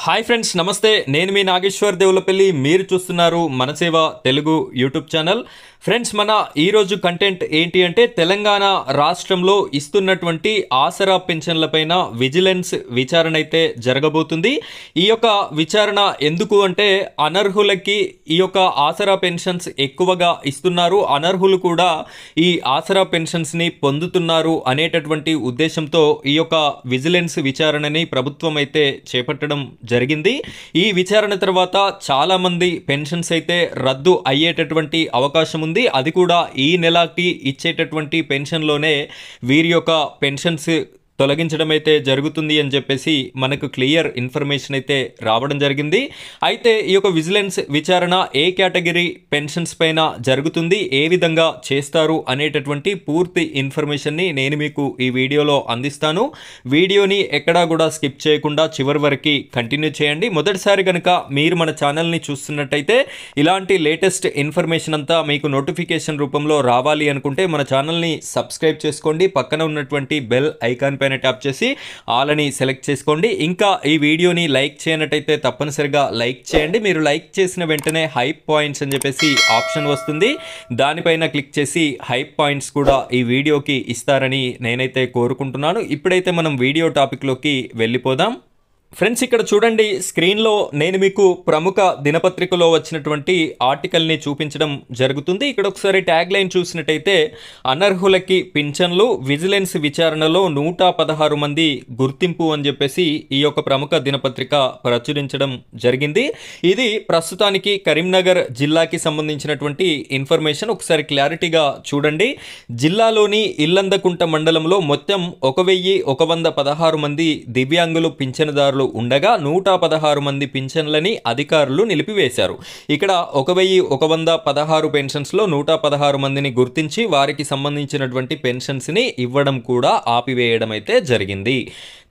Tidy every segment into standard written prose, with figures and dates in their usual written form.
Hi friends, నమస్తే. నేను మీ నాగేశ్వర్ దేవులపల్లి. మీరు చూస్తున్నారు మనసేవ తెలుగు యూట్యూబ్ ఛానల్. ఫ్రెండ్స్, మన ఈరోజు కంటెంట్ ఏంటి అంటే తెలంగాణ రాష్ట్రంలో ఇస్తున్నటువంటి ఆసరా పెన్షన్లపైన విజిలెన్స్ విచారణ అయితే జరగబోతుంది. ఈ యొక్క విచారణ ఎందుకు అంటే అనర్హులకి ఈ యొక్క ఆసరా పెన్షన్స్ ఎక్కువగా ఇస్తున్నారు, అనర్హులు కూడా ఈ ఆసరా పెన్షన్స్ని పొందుతున్నారు అనేటటువంటి ఉద్దేశంతో ఈ యొక్క విజిలెన్స్ విచారణని ప్రభుత్వం అయితే చేపట్టడం జరిగింది. ఈ విచారణ తర్వాత చాలా మంది పెన్షన్స్ అయితే రద్దు అయ్యేటటువంటి అవకాశం ఉంది. అది కూడా ఈ నెలకి ఇచ్చేటటువంటి పెన్షన్లోనే వీరి యొక్క పెన్షన్స్ తొలగించడం అయితే జరుగుతుంది అని చెప్పేసి మనకు క్లియర్ ఇన్ఫర్మేషన్ అయితే రావడం జరిగింది. అయితే ఈ యొక్క విజిలెన్స్ విచారణ ఏ కేటగిరీ పెన్షన్స్ పైన జరుగుతుంది, ఏ విధంగా చేస్తారు అనేటటువంటి పూర్తి ఇన్ఫర్మేషన్ని నేను మీకు ఈ వీడియోలో అందిస్తాను. వీడియోని ఎక్కడా కూడా స్కిప్ చేయకుండా చివరి వరకు కంటిన్యూ చేయండి. మొదటిసారి కనుక మీరు మన ఛానల్ని చూస్తున్నట్టయితే ఇలాంటి లేటెస్ట్ ఇన్ఫర్మేషన్ అంతా మీకు నోటిఫికేషన్ రూపంలో రావాలి అనుకుంటే మన ఛానల్ని సబ్స్క్రైబ్ చేసుకోండి. పక్కన ఉన్నటువంటి బెల్ ఐకాన్ పైన ట్యాప్ చేసి ఆల్ అని సెలెక్ట్ చేసుకోండి. ఇంకా ఈ వీడియోని లైక్ చేయనట్టయితే తప్పనిసరిగా లైక్ చేయండి. మీరు లైక్ చేసిన వెంటనే హైప్ పాయింట్స్ అని చెప్పేసి ఆప్షన్ వస్తుంది. దానిపైన క్లిక్ చేసి హైప్ పాయింట్స్ కూడా ఈ వీడియోకి ఇస్తారని నేనైతే కోరుకుంటున్నాను. ఇప్పుడైతే మనం వీడియో టాపిక్లోకి వెళ్ళిపోదాం. ఫ్రెండ్స్, ఇక్కడ చూడండి, స్క్రీన్లో నేను మీకు ప్రముఖ దినపత్రికలో వచ్చినటువంటి ఆర్టికల్ని చూపించడం జరుగుతుంది. ఇక్కడ ఒకసారి ట్యాగ్ లైన్ చూసినట్టయితే అనర్హులకి పింఛన్లు, విజిలెన్స్ విచారణలో 116 మంది గుర్తింపు అని చెప్పేసి ఈ యొక్క ప్రముఖ దినపత్రిక ప్రచురించడం జరిగింది. ఇది ప్రస్తుతానికి కరీంనగర్ జిల్లాకి సంబంధించినటువంటి ఇన్ఫర్మేషన్. ఒకసారి క్లారిటీగా చూడండి. జిల్లాలోని ఇల్లందకుంట మండలంలో మొత్తం 1116 మంది దివ్యాంగులు పింఛనుదారులు ఉండగా 116 మంది పింఛన్లని అధికారులు నిలిపివేశారు. ఇక్కడ 1116 పెన్షన్స్లో 116 మందిని గుర్తించి వారికి సంబంధించినటువంటి పెన్షన్స్ని ఇవ్వడం కూడా ఆపివేయడం అయితే జరిగింది.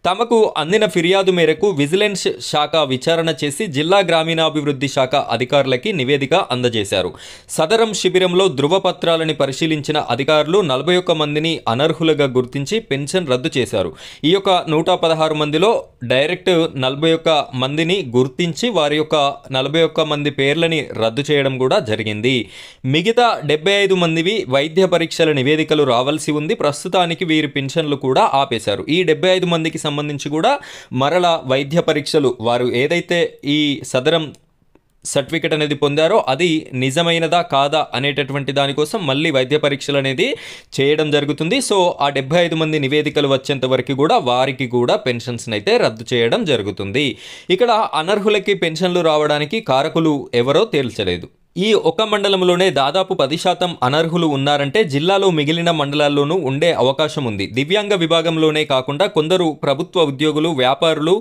తమకు అందిన ఫిర్యాదు మేరకు విజిలెన్స్ శాఖ విచారణ చేసి జిల్లా గ్రామీణాభివృద్ధి శాఖ అధికారులకి నివేదిక అందజేశారు. సదరం శిబిరంలో ధృవపత్రాలని పరిశీలించిన అధికారులు 41 మందిని అనర్హులుగా గుర్తించి పెన్షన్ రద్దు చేశారు. ఈ యొక్క 116 మందిలో డైరెక్ట్ 41 మందిని గుర్తించి వారి యొక్క 41 మంది పేర్లని రద్దు చేయడం కూడా జరిగింది. మిగతా 75 మందివి వైద్య పరీక్షల నివేదికలు రావాల్సి ఉంది. ప్రస్తుతానికి వీరి పెన్షన్లు కూడా ఆపేశారు. ఈ 75 మందికి సంబంధించి కూడా మరల వైద్య పరీక్షలు వారు ఏదైతే ఈ సదరం సర్టిఫికెట్ అనేది పొందారో అది నిజమైనదా కాదా అనేటటువంటి దానికోసం మళ్ళీ వైద్య పరీక్షలు అనేది చేయడం జరుగుతుంది. సో ఆ 75 మంది నివేదికలు వచ్చేంత వరకు కూడా వారికి కూడా పెన్షన్స్ అయితే రద్దు చేయడం జరుగుతుంది. ఇక్కడ అనర్హులకి పెన్షన్లు రావడానికి కారకులు ఎవరో తేల్చలేదు. ఈ ఒక మండలంలోనే దాదాపు 10% అనర్హులు ఉన్నారంటే జిల్లాలో మిగిలిన మండలాల్లోనూ ఉండే అవకాశం ఉంది. దివ్యాంగ విభాగంలోనే కాకుండా కొందరు ప్రభుత్వ ఉద్యోగులు, వ్యాపారులు,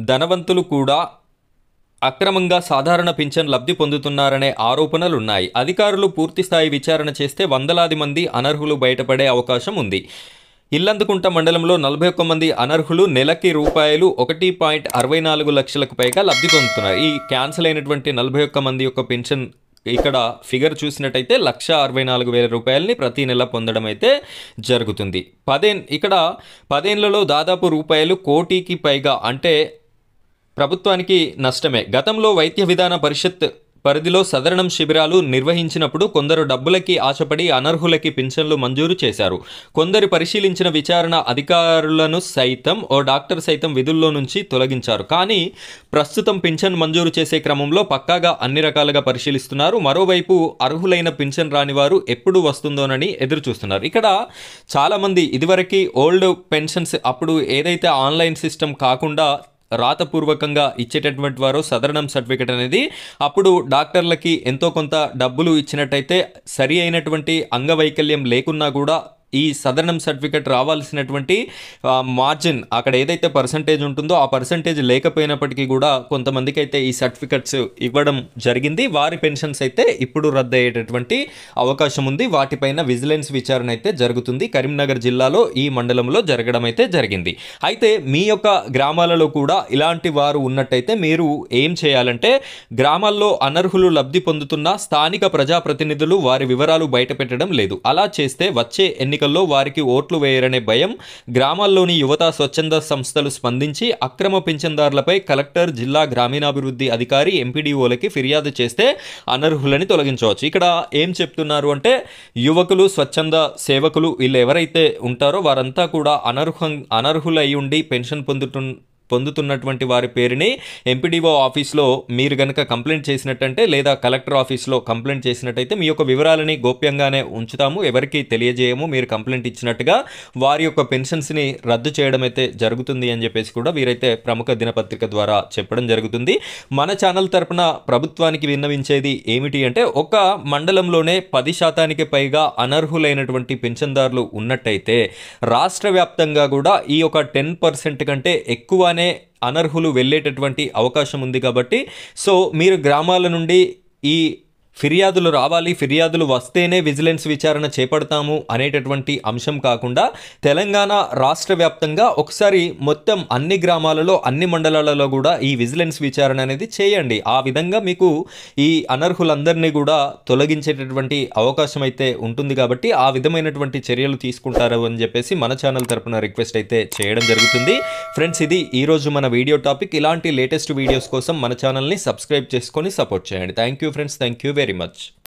ధనవంతులు కూడా అక్రమంగా సాధారణ పింఛన్ లబ్ధి పొందుతున్నారనే ఆరోపణలున్నాయి. అధికారులు పూర్తిస్థాయి విచారణ చేస్తే వందలాది మంది అనర్హులు బయటపడే అవకాశం ఉంది. ఇల్లందుకుంట మండలంలో 41 మంది అనర్హులు నెలకి రూపాయలు 1.64 లక్షలకు పైగా లబ్ధి పొందుతున్నారు. ఈ క్యాన్సిల్ అయినటువంటి 41 మంది యొక్క పెన్షన్ ఇక్కడ ఫిగర్ చూసినట్టయితే 1,64,000 రూపాయలని ప్రతి నెల పొందడం అయితే జరుగుతుంది. ఇక్కడ 10 ఏళ్లలో దాదాపు రూపాయలు 1 కోటికి పైగా అంటే ప్రభుత్వానికి నష్టమే. గతంలో వైద్య విధాన పరిషత్ పరిధిలో సదరణం శిబిరాలు నిర్వహించినప్పుడు కొందరు డబ్బులకి ఆశపడి అనర్హులకి పింఛన్లు మంజూరు చేశారు. కొందరు పరిశీలించిన విచారణ అధికారులను సైతం డాక్టర్ సైతం విధుల్లో నుంచి తొలగించారు. కానీ ప్రస్తుతం పింఛన్ మంజూరు చేసే క్రమంలో పక్కాగా అన్ని రకాలుగా పరిశీలిస్తున్నారు. మరోవైపు అర్హులైన పింఛన్ రాని వారు ఎప్పుడు వస్తుందోనని ఎదురు చూస్తున్నారు. ఇక్కడ చాలామంది ఇదివరకు ఓల్డ్ పెన్షన్స్ అప్పుడు ఏదైతే ఆన్లైన్ సిస్టమ్ కాకుండా రాతపూర్వకంగా ఇచ్చేటటువంటి వారు సదరణం సర్టిఫికెట్ అనేది అప్పుడు డాక్టర్లకి ఎంతో కొంత డబ్బులు ఇచ్చినట్టయితే సరి అయినటువంటి అంగవైకల్యం లేకున్నా కూడా ఈ సదరణం సర్టిఫికెట్ రావాల్సినటువంటి మార్జిన్ అక్కడ ఏదైతే పర్సంటేజ్ ఉంటుందో ఆ పర్సంటేజ్ లేకపోయినప్పటికీ కూడా కొంతమందికి అయితే ఈ సర్టిఫికెట్స్ ఇవ్వడం జరిగింది. వారి పెన్షన్స్ అయితే ఇప్పుడు రద్దు అయ్యేటటువంటి అవకాశం ఉంది. వాటిపైన విజిలెన్స్ విచారణ అయితే జరుగుతుంది. కరీంనగర్ జిల్లాలో ఈ మండలంలో జరగడం అయితే జరిగింది. అయితే మీ యొక్క గ్రామాలలో కూడా ఇలాంటి వారు ఉన్నట్టయితే మీరు ఏం చేయాలంటే గ్రామాల్లో అనర్హులు లబ్ధి పొందుతున్న స్థానిక ప్రజాప్రతినిధులు వారి వివరాలు బయట పెట్టడం లేదు. అలా చేస్తే వచ్చే ఎన్నికల్లో వారికి ఓట్లు వేయరనే భయం. గ్రామాల్లోని యువత స్వచ్ఛంద సంస్థలు స్పందించి అక్రమ పింఛన్దారులపై కలెక్టర్, జిల్లా గ్రామీణాభివృద్ధి అధికారి, ఎంపీడీఓలకి ఫిర్యాదు చేస్తే అనర్హులని తొలగించవచ్చు. ఇక్కడ ఏం చెప్తున్నారు అంటే యువకులు, స్వచ్ఛంద సేవకులు వీళ్ళు ఎవరైతే ఉంటారో వారంతా కూడా అనర్హులై ఉండి పెన్షన్ పొందుతున్నటువంటి వారి పేరుని ఎంపీడీఓ ఆఫీస్లో మీరు కనుక కంప్లైంట్ చేసినట్టంటే లేదా కలెక్టర్ ఆఫీస్లో కంప్లైంట్ చేసినట్టయితే మీ యొక్క వివరాలని గోప్యంగానే ఉంచుతాము, ఎవరికి తెలియజేయము. మీరు కంప్లైంట్ ఇచ్చినట్టుగా వారి యొక్క పెన్షన్స్ని రద్దు చేయడం అయితే జరుగుతుంది అని చెప్పేసి కూడా వీరైతే ప్రముఖ దినపత్రిక ద్వారా చెప్పడం జరుగుతుంది. మన ఛానల్ తరపున ప్రభుత్వానికి విన్నవించేది ఏమిటి అంటే ఒక మండలంలోనే 10% పైగా అనర్హులైనటువంటి పెన్షన్దారులు ఉన్నట్టయితే రాష్ట్ర వ్యాప్తంగా కూడా ఈ యొక్క 10% కంటే ఎక్కువ అనర్హులు వెళ్ళేటటువంటి అవకాశం ఉంది. కాబట్టి సో మీరు గ్రామాల నుండి ఈ ఫిర్యాదులు రావాలి, ఫిర్యాదులు వస్తేనే విజిలెన్స్ విచారణ చేపడతాము అనేటటువంటి అంశం కాకుండా తెలంగాణ రాష్ట్ర వ్యాప్తంగా ఒకసారి మొత్తం అన్ని గ్రామాలలో, అన్ని మండలాలలో కూడా ఈ విజిలెన్స్ విచారణ అనేది చేయండి. ఆ విధంగా మీకు ఈ అనర్హులందరినీ కూడా తొలగించేటటువంటి అవకాశం అయితే ఉంటుంది. కాబట్టి ఆ విధమైనటువంటి చర్యలు తీసుకుంటారు అని చెప్పేసి మన ఛానల్ తరపున రిక్వెస్ట్ అయితే చేయడం జరుగుతుంది. ఫ్రెండ్స్, ఇది ఈరోజు మన వీడియో టాపిక్. ఇలాంటి లేటెస్ట్ వీడియోస్ కోసం మన ఛానల్ని సబ్స్క్రైబ్ చేసుకొని సపోర్ట్ చేయండి. Thank you friends, thank you very much.